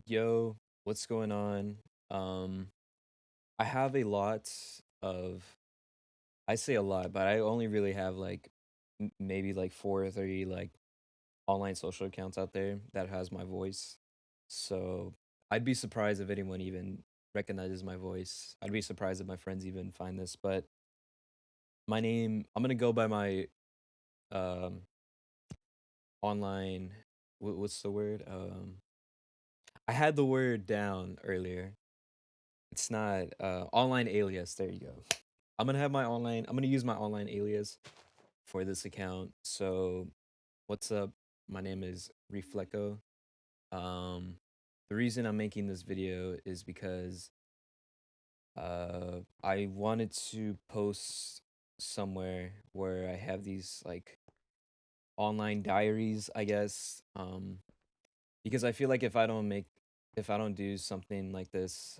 Yo, what's going on? Um, I have a lot of, I say a lot, but I only really have like maybe like 4 or 3 like online social accounts out there that has my voice. So I'd be surprised if anyone even recognizes my voice. I'd be surprised if my friends even find this, but my name, I'm gonna go by my um online, what's the word? I had the word down earlier. It's not online alias. There you go. I'm gonna use my online alias for this account. So what's up? My name is Reflecto. Um the reason I'm making this video is because I wanted to post somewhere where I have these like online diaries, I guess. Because I feel like if I don't do something like this,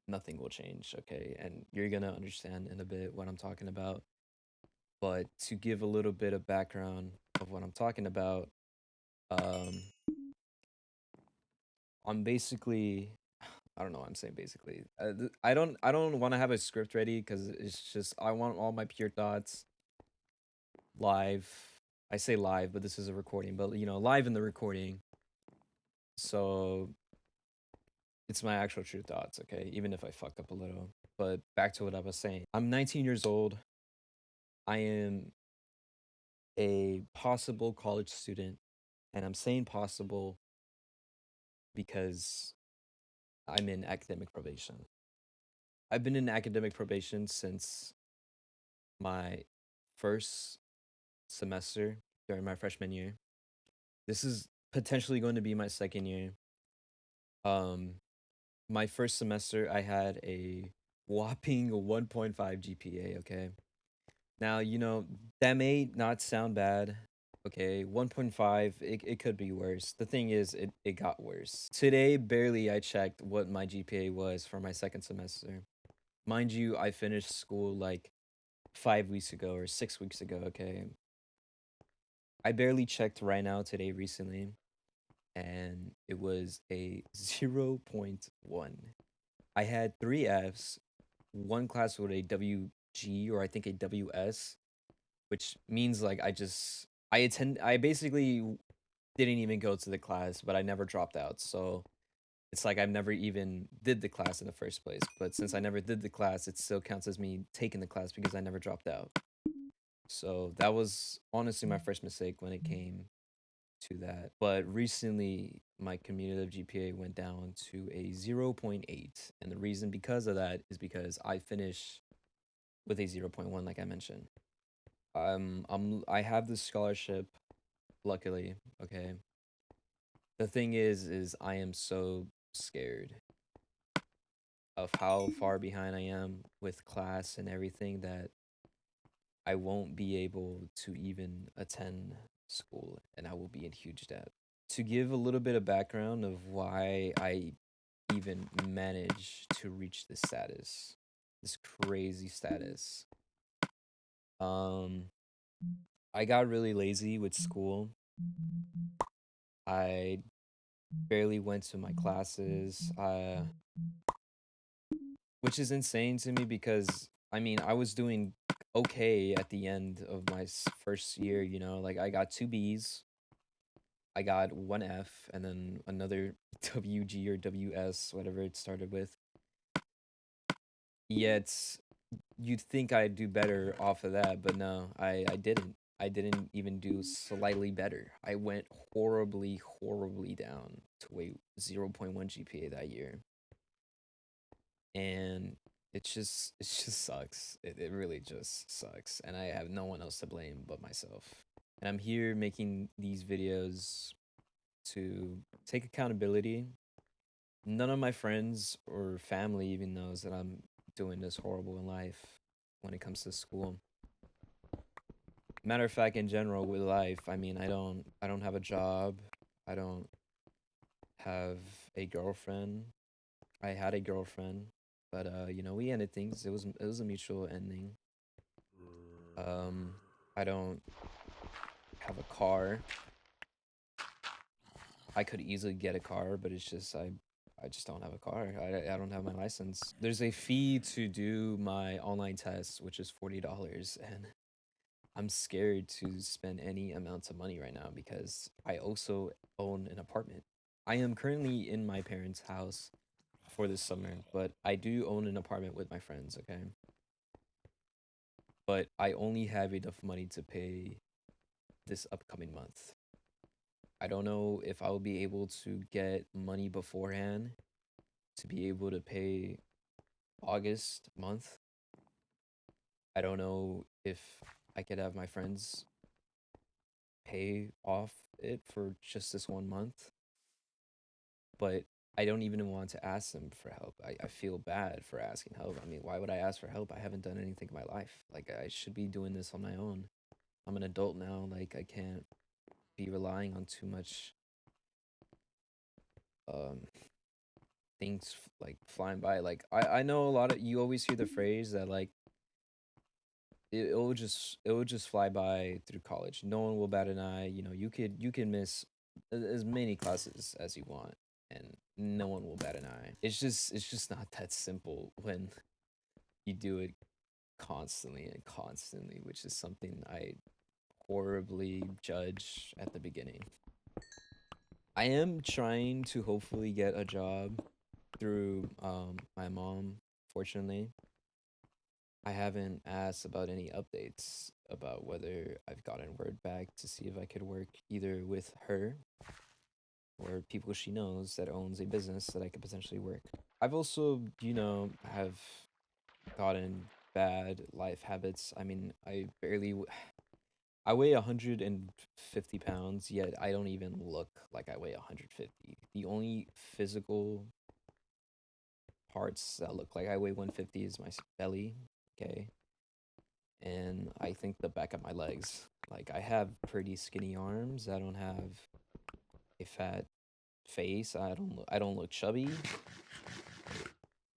nothing will change, okay? And you're gonna understand in a bit what I'm talking about. But to give a little bit of background of what I'm talking about, um, I'm basically I don't know what I'm saying basically. I don't want to have a script ready because it's just I want all my pure thoughts live. I say live, but this is a recording, but live in the recording. So it's my actual true thoughts, okay? Even if I fuck up a little. But back to what I was saying. I'm 19 years old. I am a possible college student, and I'm saying possible because I'm in academic probation. I've been in academic probation since my first semester during my freshman year. This is potentially going to be my second year. Um, my first semester, I had a whopping 1.5 GPA, okay? Now, that may not sound bad. Okay, 1.5, it could be worse. The thing is, it got worse. Today, barely I checked what my GPA was for my second semester. Mind you, I finished school like 5 weeks ago or 6 weeks ago, okay? I barely checked right now today recently, and it was a 0.1. I had 3 Fs, one class with a WG or I think a WS, which means like I basically didn't even go to the class, but I never dropped out. So it's like I've never even did the class in the first place. But since I never did the class, it still counts as me taking the class because I never dropped out. So that was honestly my first mistake when it came to that. But recently, my cumulative GPA went down to a 0.8. And the reason because of that is because I finished with a 0.1, like I mentioned. I have this scholarship, luckily, okay. The thing is I am so scared of how far behind I am with class and everything that I won't be able to even attend school and I will be in huge debt. To give a little bit of background of why I even managed to reach this status, this crazy status. Um I got really lazy with school. I barely went to my classes, which is insane to me because I mean, I was doing okay at the end of my first year, like I got 2 Bs, I got 1 F, and then another WG or WS, whatever it started with. Yet you'd think I'd do better off of that, but no, I didn't. I didn't even do slightly better. I went horribly, horribly down to a 0.1 GPA that year. And it just sucks. It really just sucks. And I have no one else to blame but myself. And I'm here making these videos to take accountability. None of my friends or family even knows that I'm doing this horrible in life when it comes to school. Matter of fact, in general with life, I mean, I don't have a job. I don't have a girlfriend. I had a girlfriend, but we ended things. It was a mutual ending. I don't have a car. I could easily get a car, but it's just I just don't have a car. I don't have my license. There's a fee to do my online test, which is $40, and I'm scared to spend any amounts of money right now because I also own an apartment. I am currently in my parents' house for this summer, but I do own an apartment with my friends, okay? But I only have enough money to pay this upcoming month. I don't know if I'll be able to get money beforehand to be able to pay August month. I don't know if I could have my friends pay off it for just this 1 month, but I don't even want to ask them for help. I feel bad for asking help. I mean, why would I ask for help? I haven't done anything in my life. Like, I should be doing this on my own. I'm an adult now. Like, I can't be relying on too much um things like flying by. Like, I know a lot of you always hear the phrase that like it will just fly by through college. No one will bat an eye. You can miss as many classes as you want, and no one will bat an eye. It's just not that simple when you do it constantly and constantly, which is something I horribly judge at the beginning. I am trying to hopefully get a job through my mom. Fortunately, I haven't asked about any updates about whether I've gotten word back to see if I could work either with her or people she knows that owns a business that I could potentially work. I've also, have gotten bad life habits. I mean, I weigh 150 pounds, yet I don't even look like I weigh 150. The only physical parts that look like I weigh 150 is my belly, okay? And I think the back of my legs. Like, I have pretty skinny arms. I don't have a fat face. I don't look chubby,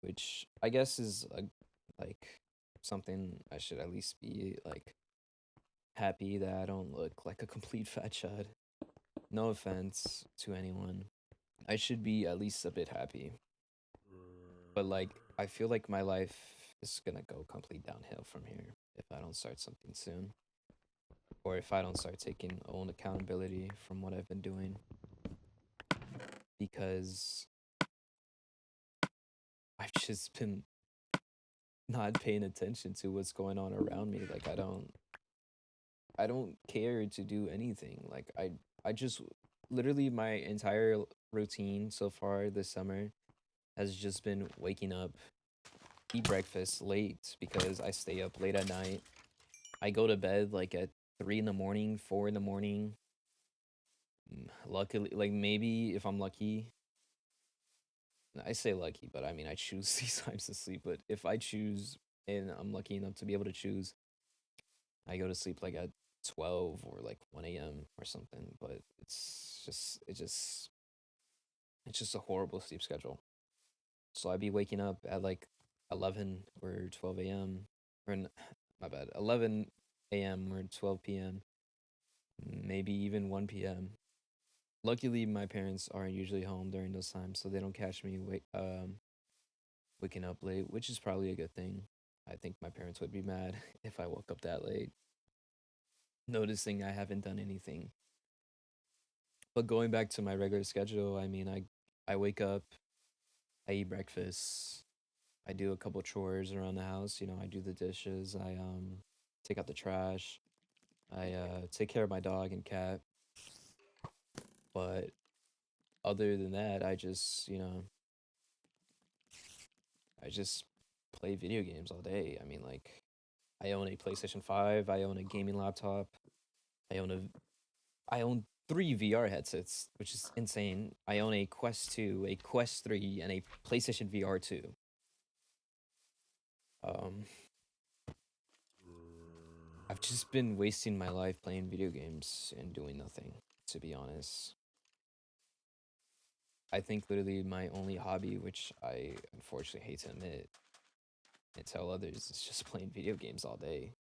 which I guess is like something I should at least be like happy that I don't look like a complete fat chud. No offense to anyone. I should be at least a bit happy. But like, I feel like my life is gonna go complete downhill from here if I don't start something soon, or if I don't start taking own accountability from what I've been doing, because I've just been not paying attention to what's going on around me. Like, I don't care to do anything. Like, I just literally my entire routine so far this summer has just been waking up, eat breakfast late because I stay up late at night. I go to bed like at 3 in the morning, 4 in the morning. Luckily, like, maybe if I'm lucky, I say lucky, but I mean I choose these times to sleep. But if I choose and I'm lucky enough to be able to choose, I go to sleep like at 12 or like 1 a.m. or something. But it's just a horrible sleep schedule. So I'd be waking up at like 11 or 12 a.m. or my bad, 11 a.m. or 12 p.m., maybe even 1 p.m. Luckily, my parents aren't usually home during those times, so they don't catch me waking up late, which is probably a good thing. I think my parents would be mad if I woke up that late, noticing I haven't done anything. But going back to my regular schedule, I mean, I wake up, I eat breakfast, I do a couple chores around the house. I do the dishes, I take out the trash, I take care of my dog and cat. But other than that, I just play video games all day. I mean, like, I own a PlayStation 5, I own a gaming laptop, I own a I own 3 VR headsets, which is insane. I own a Quest 2, a Quest 3, and a PlayStation VR 2. Um I've just been wasting my life playing video games and doing nothing, to be honest. I think literally my only hobby, which I unfortunately hate to admit and tell others, is just playing video games all day.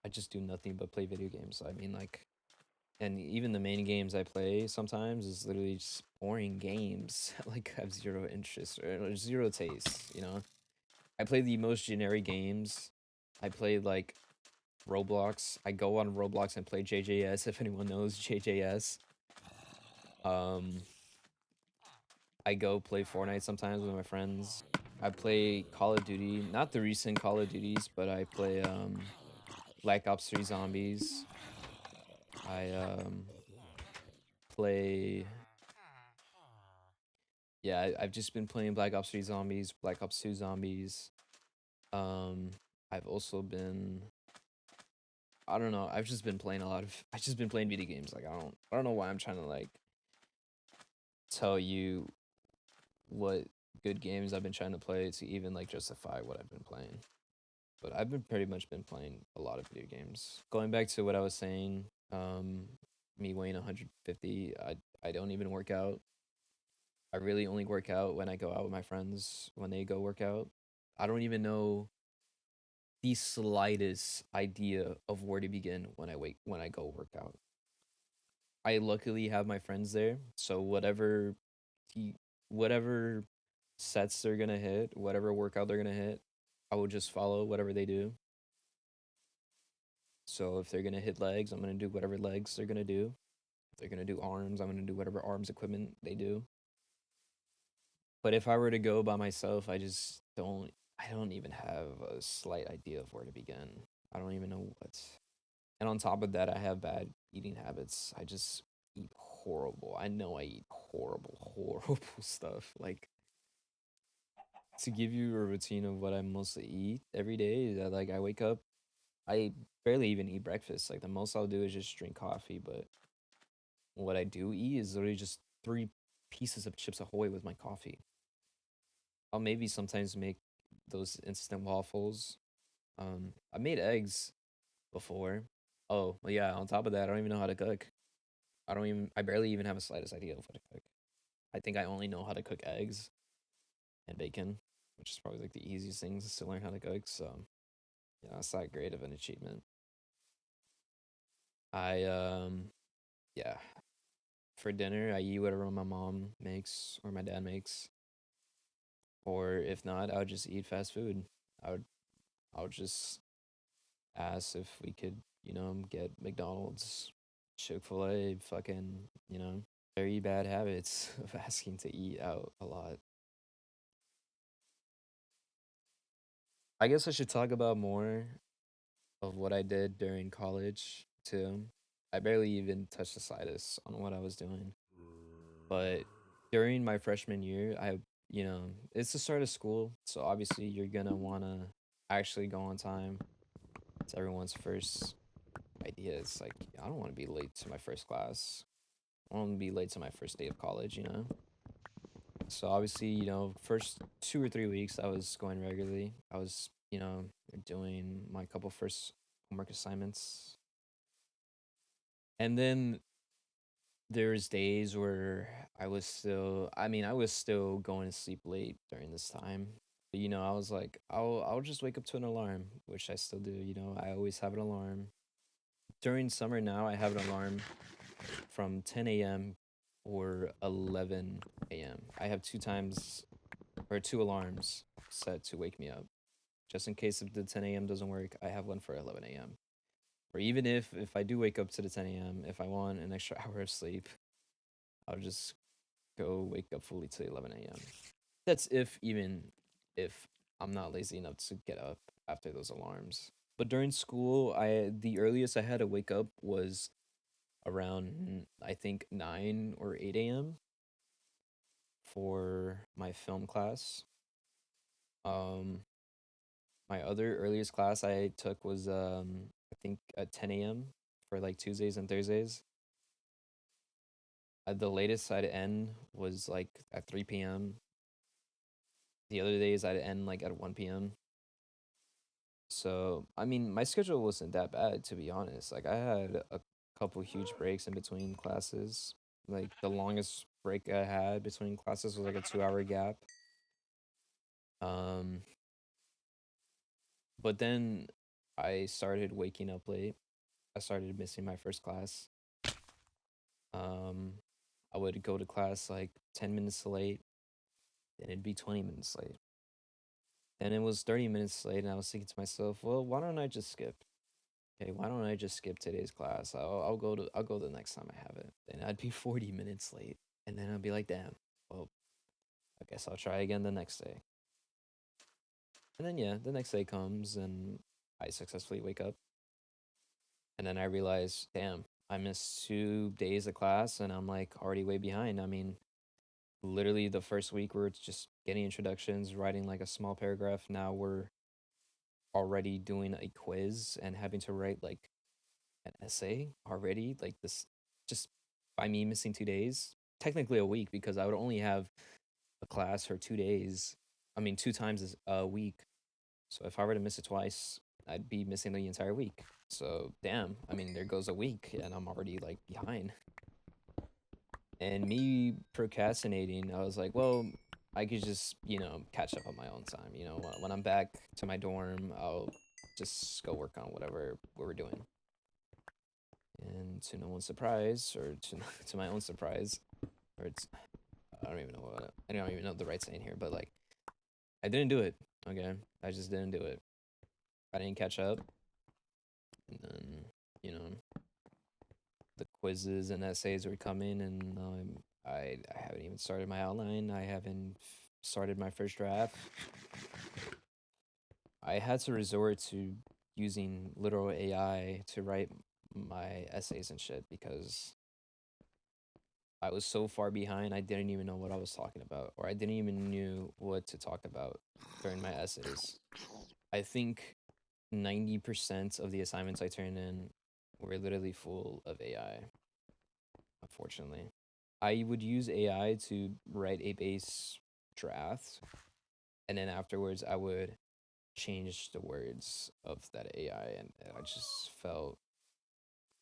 I just do nothing but play video games. I mean, like, And even the main games I play sometimes is literally just boring games. Like have zero interest or zero taste, you know? I play the most generic games. I play like Roblox. I go on Roblox and play JJS if anyone knows JJS. Um I go play Fortnite sometimes with my friends. I play Call of Duty, not the recent Call of Duties, but I play Black Ops 3 Zombies. I play yeah, I've just been playing Black Ops 3 Zombies, Black Ops 2 Zombies. Um I've also been I don't know, I've just been playing a lot of I've just been playing video games. Like I don't know why I'm trying to like tell you what good games I've been trying to play to even like justify what I've been playing. But I've been pretty much been playing a lot of video games. Going back to what I was saying, me weighing 150, I don't even work out. I really only work out when I go out with my friends when they go work out. I don't even know the slightest idea of where to begin when I go work out. I luckily have my friends there, so he, whatever sets they're gonna hit, whatever workout they're gonna hit, I will just follow whatever they do. So if they're gonna hit legs, I'm gonna do whatever legs they're gonna do. If they're gonna do arms, I'm gonna do whatever arms equipment they do. But if I were to go by myself, I don't even have a slight idea of where to begin. I don't even know what. And on top of that, I have bad eating habits. I just eat horrible. I know I eat horrible stuff. Like to give you a routine of what I mostly eat every day, that like I wake up, I barely even eat breakfast. Like the most I'll do is just drink coffee, but what I do eat is literally just 3 pieces of Chips Ahoy with my coffee. I'll maybe sometimes make those instant waffles. I made eggs before. Oh, well, yeah, on top of that, I don't even know how to cook. I barely even have a slightest idea of what to cook. I think I only know how to cook eggs and bacon, which is probably like the easiest things to learn how to cook. So, yeah, that's not great of an achievement. I, yeah, for dinner, I eat whatever my mom makes or my dad makes. Or if not, I would just eat fast food. I would I would just ask if we could, get McDonald's, Chick-fil-A, fucking, very bad habits of asking to eat out a lot. I guess I should talk about more of what I did during college too. I barely even touched the slightest on what I was doing. But during my freshman year, it's the start of school, so obviously you're gonna wanna actually go on time. It's everyone's first idea. It's like I don't want to be late to my first class. I don't want to be late to my first day of college. So obviously, first 2 or 3 weeks I was going regularly. I was, doing my couple first homework assignments. And then there's days where I was still going to sleep late during this time. But, I was like, I'll just wake up to an alarm, which I still do. I always have an alarm. During summer now, I have an alarm from 10 a.m. or 11 a.m. I have two alarms set to wake me up. Just in case if the 10 a.m. doesn't work, I have one for 11 a.m. Or even if I do wake up to the 10 a.m., if I want an extra hour of sleep, I'll just go wake up fully to 11 a.m. That's if I'm not lazy enough to get up after those alarms. But during school, the earliest I had to wake up was around I think 9 or 8 a.m. for my film class. Um, my other earliest class I took was I think at 10 a.m. for like Tuesdays and Thursdays. The latest I'd end was like at 3 p.m. The other days I'd end like at 1 p.m. So, I mean, my schedule wasn't that bad to be honest. Like I had a couple huge breaks in between classes. Like the longest break I had between classes was like a 2-hour gap. Um, but then I started waking up late. I started missing my first class. I would go to class like 10 minutes late, then it'd be 20 minutes late. Then it was 30 minutes late, and I was thinking to myself, well, why don't I just skip? Okay, why don't I just skip today's class? I'll go the next time I have it. Then I'd be 40 minutes late, and then I'd be like, damn, well, I guess I'll try again the next day. And then yeah, the next day comes, and I successfully wake up, and then I realize, damn, I missed 2 days of class, and I'm like already way behind. I mean, literally the first week we're just getting introductions, writing like a small paragraph. Now we're already doing a quiz and having to write like an essay already. Like this, just by me missing 2 days, technically a week, because I would only have a class for 2 days. I mean, 2 times a week. So if I were to miss it twice, I'd be missing the entire week. So damn, I mean, there goes a week, and I'm already like behind. And me procrastinating, I was like, well, I could just, catch up on my own time. When I'm back to my dorm, I'll just go work on whatever we were doing. And to no one's surprise, or to my own surprise, or I don't even know the right saying here, but like, I didn't do it. Okay, I just didn't do it. I didn't catch up, and then the quizzes and essays were coming, and I haven't even started my outline. I haven't started my first draft. I had to resort to using literal AI to write my essays and shit because I was so far behind. I didn't even know what I was talking about, or I didn't even knew what to talk about during my essays. I think 90% of the assignments I turned in were literally full of AI, unfortunately. I would use AI to write a base draft, and then afterwards I would change the words of that AI, and I just felt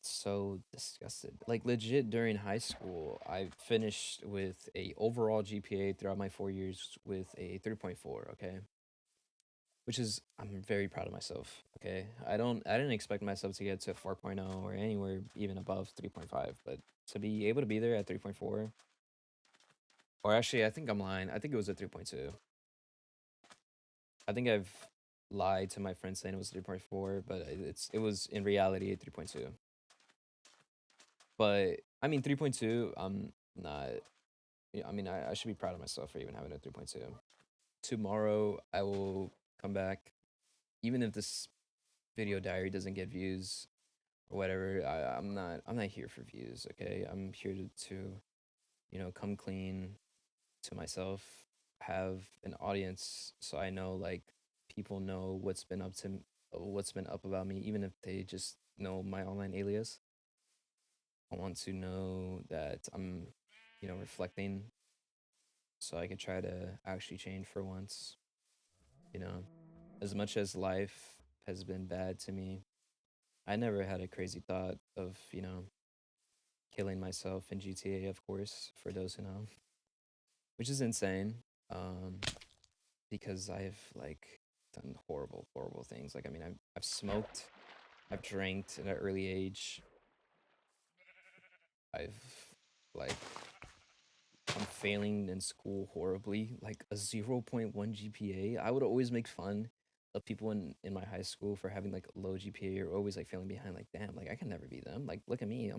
so disgusted. Like legit during high school, I finished with a overall GPA throughout my 4 years with a 3.4, okay? Which is I'm very proud of myself, okay? I didn't expect myself to get to 4.0 or anywhere even above 3.5, but to be able to be there at 3.4, or actually I think I'm lying. I think it was a 3.2. I think I've lied to my friends saying it was 3.4, but it was in reality a 3.2. But I mean 3.2, I'm not yeah, I mean I should be proud of myself for even having a 3.2. Tomorrow I will come back, even if this video diary doesn't get views or whatever. I'm not here for views, okay? I'm here to come clean to myself, have an audience, so I know like people know what's been up about me, even if they just know my online alias. I want to know that I'm, reflecting, so I can try to actually change for once. You know, as much as life has been bad to me, I never had a crazy thought of, killing myself in GTA, of course, for those who know, which is insane. Because I've like done horrible, horrible things. Like, I mean, I've smoked, I've drank at an early age. I've like I'm failing in school horribly, like a 0.1 GPA. I would always make fun of people in my high school for having like a low GPA or always like failing behind. Like, damn, like I can never be them. Like, look at me.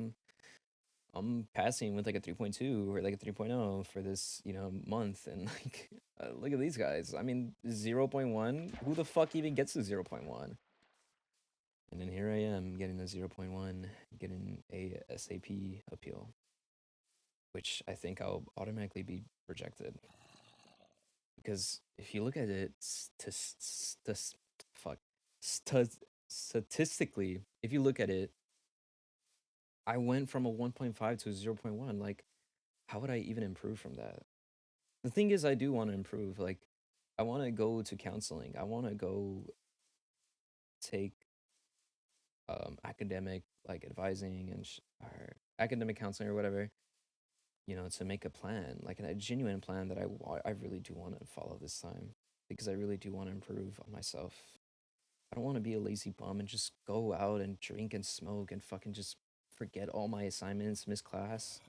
I'm passing with like a 3.2 or like a 3.0 for this, month, and like look at these guys. I mean, 0.1, who the fuck even gets to 0.1? And then here I am getting a 0.1, getting a SAP appeal, which I think I'll automatically be rejected. Because if you look at it, fuck, statistically, if you look at it, I went from a 1.5 to a 0.1. Like, how would I even improve from that? The thing is, I do want to improve. Like, I want to go to counseling. I want to go take academic like advising and or academic counseling or whatever, to make a plan, like a genuine plan that I really do want to follow this time, because I really do want to improve on myself. I don't want to be a lazy bum and just go out and drink and smoke and fucking just forget all my assignments, miss class.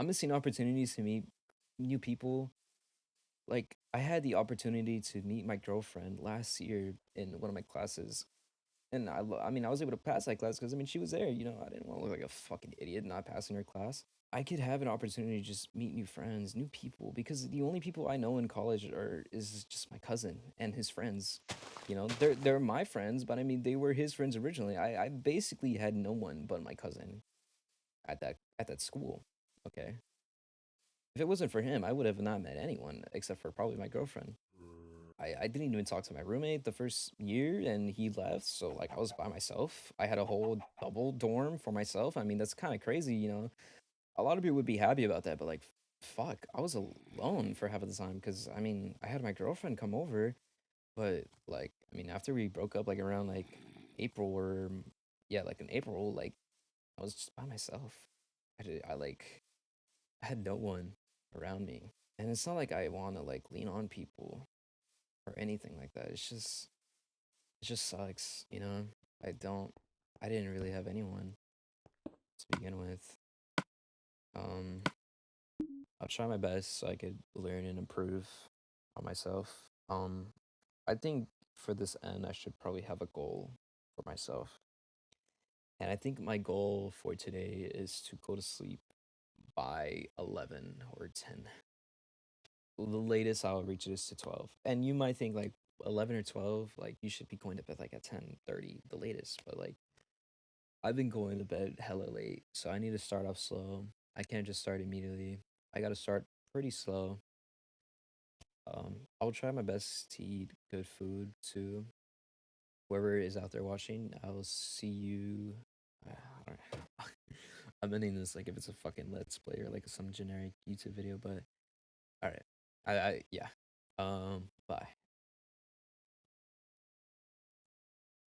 I'm missing opportunities to meet new people. Like I had the opportunity to meet my girlfriend last year in one of my classes, and I mean, I was able to pass that class because I mean, she was there. You know, I didn't want to look like a fucking idiot not passing her class. I could have an opportunity to just meet new friends, new people, because the only people I know in college are is just my cousin and his friends. You know, they're my friends, but I mean, they were his friends originally. I basically had no one but my cousin at that school. Okay, if it wasn't for him, I would have not met anyone except for probably my girlfriend. I didn't even talk to my roommate the first year and he left. So like I was by myself. I had a whole double dorm for myself. I mean, that's kind of crazy, you know. A lot of people would be happy about that, but like fuck, I was alone for half of the time because I mean, I had my girlfriend come over, but like I mean, after we broke up like around like April or yeah, like in April, like I was just by myself. I like I had no one around me. And it's not like I want to like lean on people or anything like that. It just sucks, you know. I don't I didn't really have anyone to begin with. Um I'll try my best so I could learn and improve on myself. I think for this end I should probably have a goal for myself. And I think my goal for today is to go to sleep by 11 or 10. The latest I'll reach is to 12. And you might think like 11 or 12, like you should be going to bed like at 10:30, the latest. But like I've been going to bed hella late, so I need to start off slow. I can't just start immediately. I got to start pretty slow. I'll try my best to eat good food too. Whoever is out there watching, I'll see you. I'm ending this like if it's a fucking let's play or like some generic YouTube video, but all right. Yeah. Bye.